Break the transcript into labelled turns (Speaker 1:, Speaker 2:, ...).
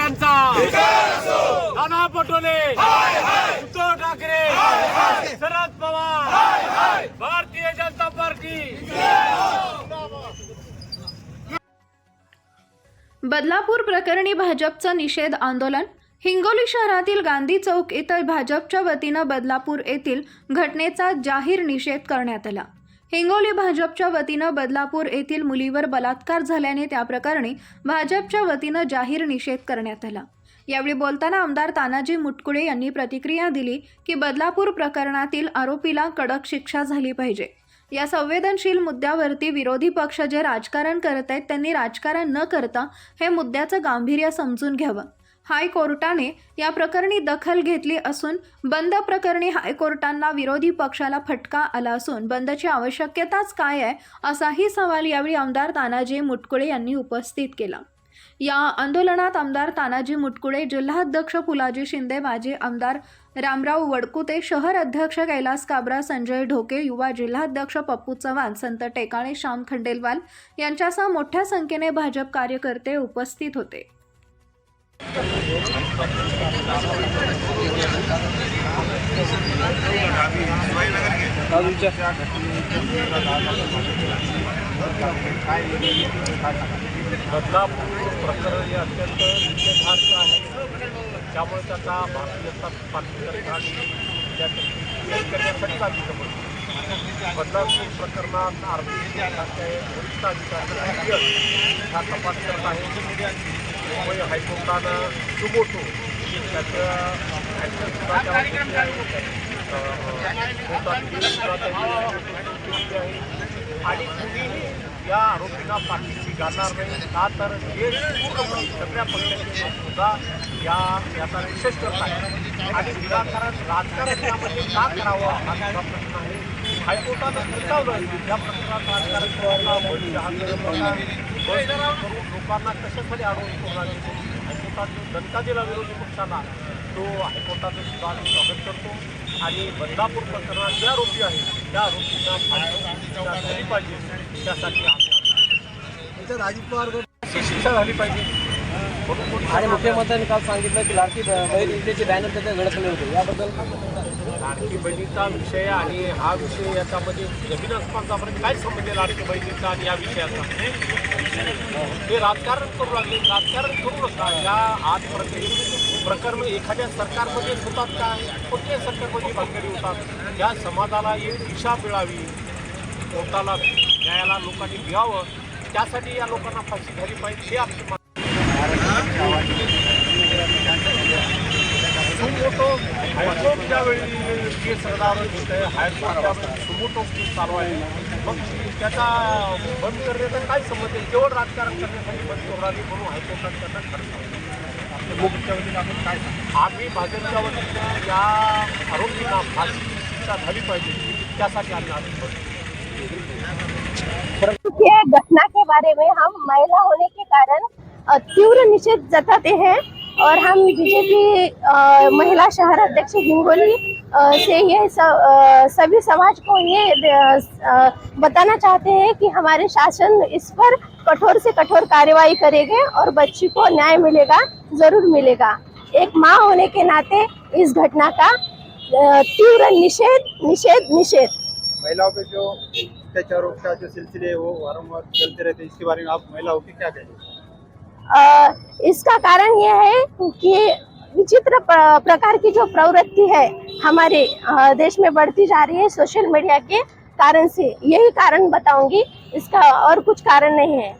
Speaker 1: सरकारांचा Nana Patole, Uddhav Thackeray, Sharad Pawar, Bharatiya Janata party.
Speaker 2: Badlapur प्रकरणी भाजपचं निषेध आंदोलन। हिंगोली शहरातील गांधी चौक इथं भाजपच्या वतीनं बदलापूर येथील घटनेचा जाहीर निषेध करण्यात आला। हिंगोली भाजपच्या वतीनं बदलापूर येथील मुलीवर बलात्कार झाल्याने त्या प्रकरणी भाजपच्या वतीनं जाहीर निषेध करण्यात आला। यावेळी बोलताना आमदार तानाजी मुटकुळे यांनी प्रतिक्रिया दिली की बदलापूर प्रकरणातील आरोपीला कडक शिक्षा झाली पाहिजे। या संवेदनशील मुद्द्यावरती विरोधी पक्ष जे राजकारण करत आहेत त्यांनी राजकारण न करता हे मुद्द्याचं गांभीर्य समजून घ्यावं। हायकोर्टाने या प्रकरणी दखल घेतली असून बंद प्रकरणी हायकोर्टांना विरोधी पक्षाला फटका आला असून बंदची आवश्यकताच काय आहे असाही सवाल यावेळी आमदार तानाजी मुटकुळे यांनी उपस्थित केला। या आंदोलनात आमदार तानाजी मुटकुळे, जिल्हाध्यक्ष फुलाजी शिंदे, माजी आमदार रामराव वडकुते, शहर अध्यक्ष कैलास काबरा, संजय ढोके, युवा जिल्हाध्यक्ष पप्पू चव्हाण, संत टेकाणे, श्याम खंडेलवाल यांच्यासह मोठ्या संख्येने भाजप कार्यकर्ते उपस्थित होते।
Speaker 1: बदलापूर प्रकरण हे अत्यंत निषेधार्ह आहे। त्यामुळे त्याचा भारतीय जनता पार्टी करण्यासाठी लागली समजते। बदलापूर प्रकरणात आरोपी वरिष्ठ अधिकारी हा तपास करत आहे। मुंबई हायकोर्टानं सुमोटो आणि कुणीही या आरोपींना पाठीशी घालणार नाही का तर हे पूर्ण सगळ्या पक्षाचे सुद्धा याचा निषेध करत आहे आणि विनाकारण राजकारण यामध्ये का करावं हा सुद्धा प्रश्न आहे। हायकोर्टानं सुचवलं या प्रकरणात राजकारण करून लोकांना कशासाठी अडवून हायकोर्टाने दणका दिला विरोधी पक्षाला, तो हायकोर्टाचं सुद्धा स्वागत करतो आणि बदलापूर प्रकरणात जे आरोपी आहेत त्या आरोपींना झाली पाहिजे त्यासाठी
Speaker 3: अजित पवार
Speaker 1: शिक्षा झाली पाहिजे।
Speaker 3: आणि मुख्यमंत्र्यांनी काल सांगितलं की लाडकी बहीण योजनेचे बॅनर त्याच्या घडकले होते, याबद्दल
Speaker 1: लाडकी बहिणीचा विषय आणि हा विषय याच्यामध्ये जमीन आसमानचा फरक काय संबंध आहे लाडकी बहिणीचा आणि या विषयाचा? हे राजकारण करू लागले, राजकारण करू नका। या आज प्रकरण एखाद्या सरकारमध्ये होतात काय, कोणत्याही सरकारमध्ये भानगडी होतात। या समाजाला एक दिशा मिळावी, कोर्टाला न्यायाला लोकांनी द्यावं, त्यासाठी या लोकांना फाशी झाली पाहिजे हे आपले सुमोटो हायकोर्ट ज्यावेळी केस रद्द होत आहे, हायकोर्ट सुमोटो केस चालू आहे, मग त्याचा बंद करण्याचा काय संबंध आहे? केवळ राजकारण करण्यासाठी बंद करू लागली म्हणून हायकोर्टाने त्यांना खरं मुख्यच्या वतीने आपण काय आम्ही भाजपच्या वतीने या आरोपींना फाशी शिक्षा झाली पाहिजे त्यासाठी आम्ही आज
Speaker 4: ये घटना के बारे में हम महिला होने के कारण तीव्र निषेध जताते हैं और हम बीजेपी महिला शहर अध्यक्ष हिंगोली से ये सभी समाज को ये बताना चाहते हैं कि हमारे शासन इस पर कठोर से कठोर कार्रवाई करेंगे और बच्ची को न्याय मिलेगा, जरूर मिलेगा। एक माँ होने के नाते इस घटना का तीव्र निषेध निषेध निषेध।
Speaker 3: महिलाओं पे जो अत्याचारों का जो सिलसिले वो वारंवार चलते रहते हैं, इसके बारे में आप महिला होकर क्या कहेंगे?
Speaker 4: इसका कारण यह है कि विचित्र प्रकार की जो प्रवृत्ति है हमारे देश में बढ़ती जा रही है सोशल मीडिया के कारण से, यही कारण बताऊंगी, इसका और कुछ कारण नहीं है।